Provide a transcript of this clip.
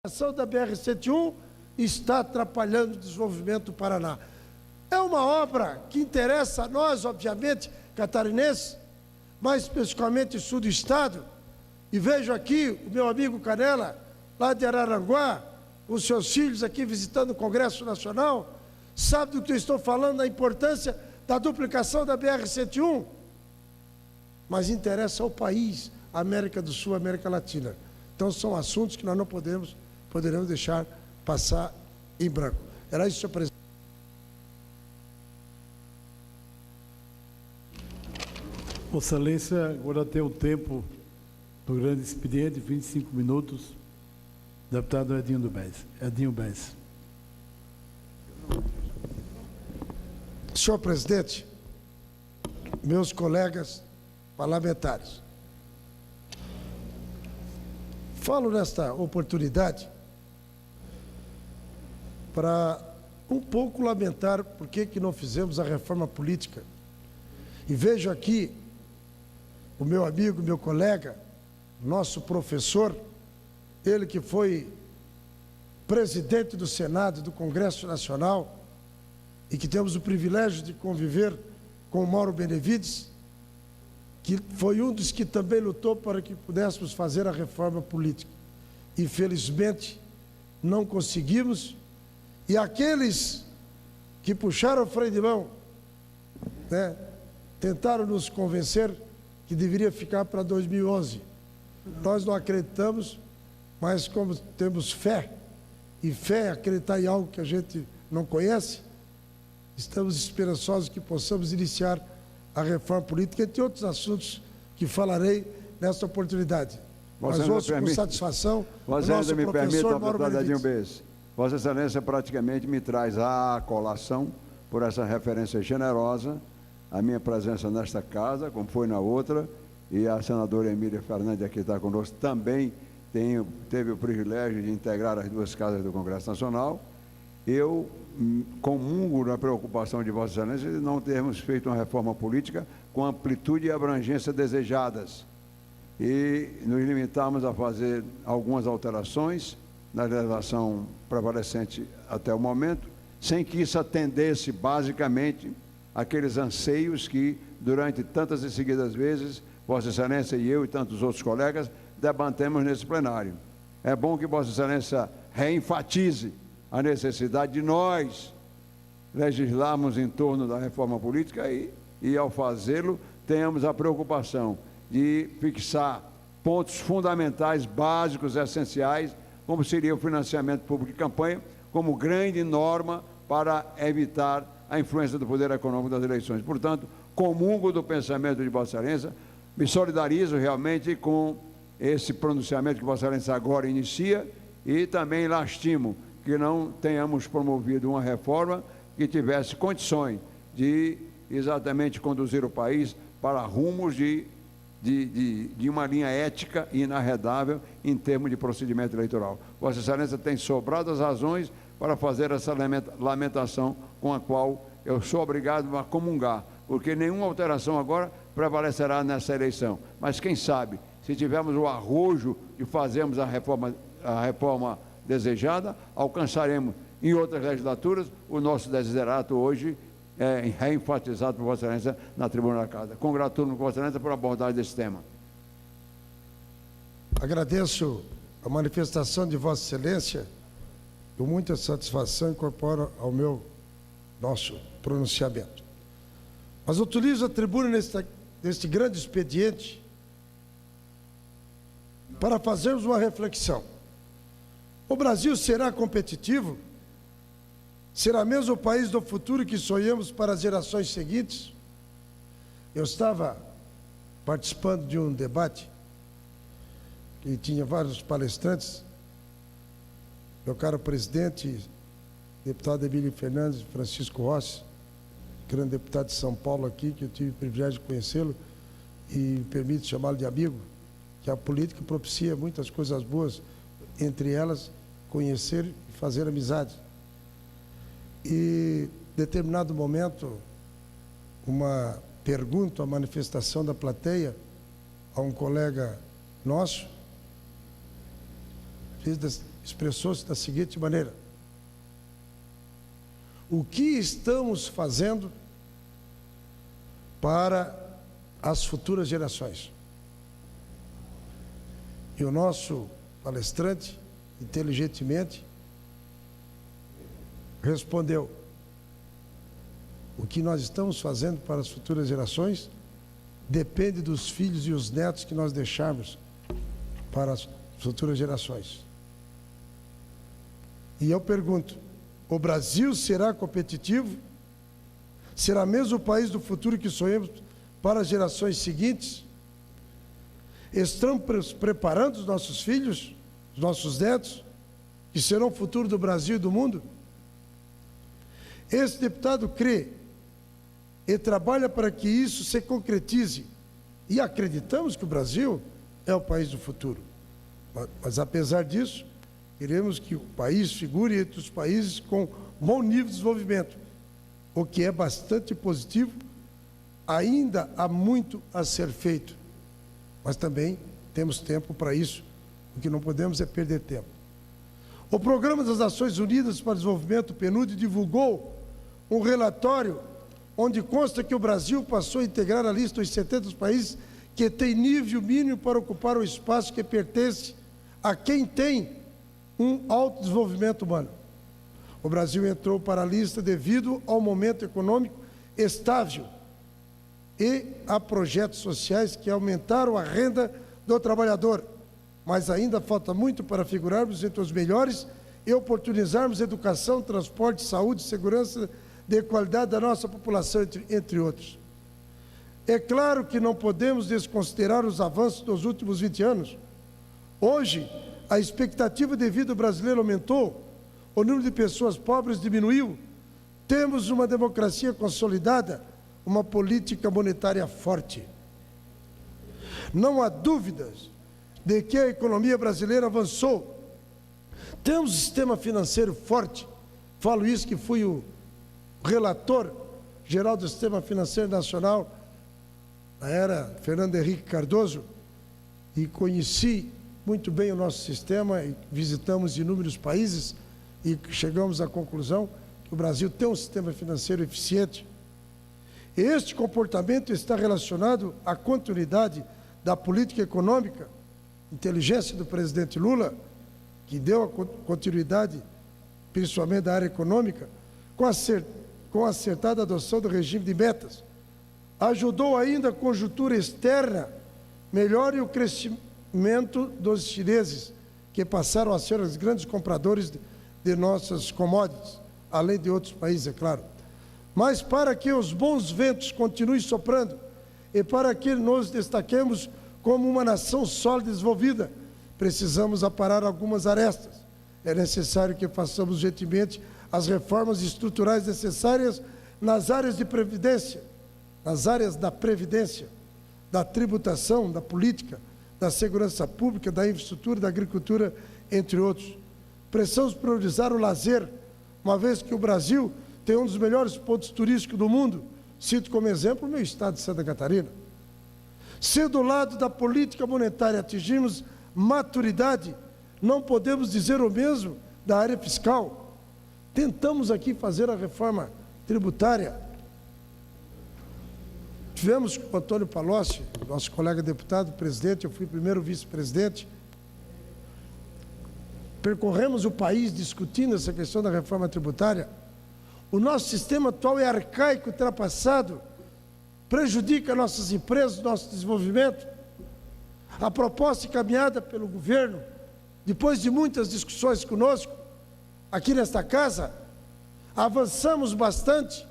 A ação da BR-101 está atrapalhando o desenvolvimento do Paraná. É uma obra que interessa a nós, obviamente, catarinenses, mais especificamente sul do estado. E vejo aqui o meu amigo Canela, lá de Araranguá, os seus filhos aqui visitando o Congresso Nacional, sabe do que eu estou falando, da importância da duplicação da BR-101. Mas interessa ao país, a América do Sul, a América Latina. Então são assuntos que nós não poderemos deixar passar em branco. Era isso, senhor presidente. Vossa Excelência, agora tem o tempo do grande expediente, 25 minutos. Deputado Edinho Bess. Senhor presidente, meus colegas parlamentares, falo nesta oportunidade para um pouco lamentar por que não fizemos a reforma política. E vejo aqui o meu amigo, meu colega, nosso professor, ele que foi presidente do Senado, do Congresso Nacional, e que temos o privilégio de conviver com o Mauro Benevides, que foi um dos que também lutou para que pudéssemos fazer a reforma política. Infelizmente, não conseguimos, e aqueles que puxaram o freio de mão, tentaram nos convencer que deveria ficar para 2011. Nós não acreditamos, mas como temos fé, e fé é acreditar em algo que a gente não conhece, estamos esperançosos que possamos iniciar a reforma política, entre outros assuntos que falarei nesta oportunidade. Mas ouço com satisfação o nosso professor Mauro Benevides. Vossa Excelência praticamente me traz à colação, por essa referência generosa, a minha presença nesta casa, como foi na outra, e a senadora Emília Fernandes, aqui está conosco, também teve o privilégio de integrar as duas casas do Congresso Nacional. Eu comungo na preocupação de Vossa Excelência de não termos feito uma reforma política com amplitude e abrangência desejadas. E nos limitarmos a fazer algumas alterações na legislação prevalecente até o momento, sem que isso atendesse basicamente aqueles anseios que, durante tantas e seguidas vezes, Vossa Excelência e eu e tantos outros colegas debatemos nesse plenário. É bom que Vossa Excelência reenfatize a necessidade de nós legislarmos em torno da reforma política e ao fazê-lo, tenhamos a preocupação de fixar pontos fundamentais, básicos, essenciais, como seria o financiamento público de campanha, como grande norma para evitar a influência do poder econômico das eleições. Portanto, comungo do pensamento de Vossa Excelência, me solidarizo realmente com esse pronunciamento que Vossa Excelência agora inicia e também lastimo que não tenhamos promovido uma reforma que tivesse condições de exatamente conduzir o país para rumos de uma linha ética e inarredável em termos de procedimento eleitoral. Vossa Excelência tem sobrado as razões para fazer essa lamentação com a qual eu sou obrigado a comungar, porque nenhuma alteração agora prevalecerá nessa eleição. Mas quem sabe, se tivermos o arrojo de fazermos a reforma desejada, alcançaremos em outras legislaturas o nosso desiderato hoje reenfatizado por Vossa Excelência na tribuna da Casa. Congratulo-me com Vossa Excelência por abordagem desse tema. Agradeço a manifestação de Vossa Excelência, com muita satisfação incorporo ao nosso pronunciamento. Mas utilizo a tribuna neste grande expediente para fazermos uma reflexão. O Brasil será competitivo? Será mesmo o país do futuro que sonhamos para as gerações seguintes? Eu estava participando de um debate que tinha vários palestrantes, meu caro presidente, deputado Emílio Fernandes, Francisco Rossi, grande deputado de São Paulo aqui, que eu tive o privilégio de conhecê-lo e me permite chamá-lo de amigo, que a política propicia muitas coisas boas, entre elas conhecer e fazer amizade. E, em determinado momento, uma pergunta, a manifestação da plateia a um colega nosso, fiz expressou-se da seguinte maneira: o que estamos fazendo para as futuras gerações? E o nosso palestrante, inteligentemente, respondeu: o que nós estamos fazendo para as futuras gerações depende dos filhos e os netos que nós deixarmos para as futuras gerações. E eu pergunto: o Brasil será competitivo? Será mesmo o país do futuro que sonhamos para as gerações seguintes? Estamos preparando os nossos filhos, os nossos netos, que serão o futuro do Brasil e do mundo? Esse deputado crê e trabalha para que isso se concretize. E acreditamos que o Brasil é o país do futuro. Mas apesar disso, queremos que o país figure entre os países com bom nível de desenvolvimento, o que é bastante positivo. Ainda há muito a ser feito, mas também temos tempo para isso. O que não podemos é perder tempo. O Programa das Nações Unidas para o Desenvolvimento, PNUD, divulgou um relatório onde consta que o Brasil passou a integrar a lista dos 70 países que tem nível mínimo para ocupar o espaço que pertence a quem tem um alto desenvolvimento humano. O Brasil entrou para a lista devido ao momento econômico estável e a projetos sociais que aumentaram a renda do trabalhador. Mas ainda falta muito para figurarmos entre os melhores e oportunizarmos educação, transporte, saúde, segurança de qualidade da nossa população, entre outros. É claro que não podemos desconsiderar os avanços dos últimos 20 anos. Hoje, a expectativa de vida brasileira aumentou, o número de pessoas pobres diminuiu, temos uma democracia consolidada, uma política monetária forte. Não há dúvidas de que a economia brasileira avançou. Temos um sistema financeiro forte. Falo isso que fui o relator geral do Sistema Financeiro Nacional na era Fernando Henrique Cardoso, e conheci muito bem o nosso sistema, e visitamos inúmeros países e chegamos à conclusão que o Brasil tem um sistema financeiro eficiente. Este comportamento está relacionado à continuidade da política econômica, inteligência do presidente Lula, que deu a continuidade, principalmente da área econômica, com a acertada adoção do regime de metas. Ajudou ainda a conjuntura externa, melhore o crescimento dos chineses, que passaram a ser os grandes compradores de nossas commodities, além de outros países, é claro. Mas para que os bons ventos continuem soprando e para que nos destaquemos como uma nação sólida e desenvolvida, precisamos aparar algumas arestas. É necessário que façamos urgentemente as reformas estruturais necessárias nas áreas de previdência, nas áreas da previdência, da tributação, da política, da segurança pública, da infraestrutura, da agricultura, entre outros. Precisamos priorizar o lazer, uma vez que o Brasil tem um dos melhores pontos turísticos do mundo. Cito como exemplo o meu estado de Santa Catarina. Se do lado da política monetária atingirmos maturidade, não podemos dizer o mesmo da área fiscal. Tentamos aqui fazer a reforma tributária. Tivemos com o Antônio Palocci, nosso colega deputado, presidente, eu fui primeiro vice-presidente. Percorremos o país discutindo essa questão da reforma tributária. O nosso sistema atual é arcaico, ultrapassado, prejudica nossas empresas, nosso desenvolvimento. A proposta encaminhada pelo governo, depois de muitas discussões conosco, aqui nesta casa, avançamos bastante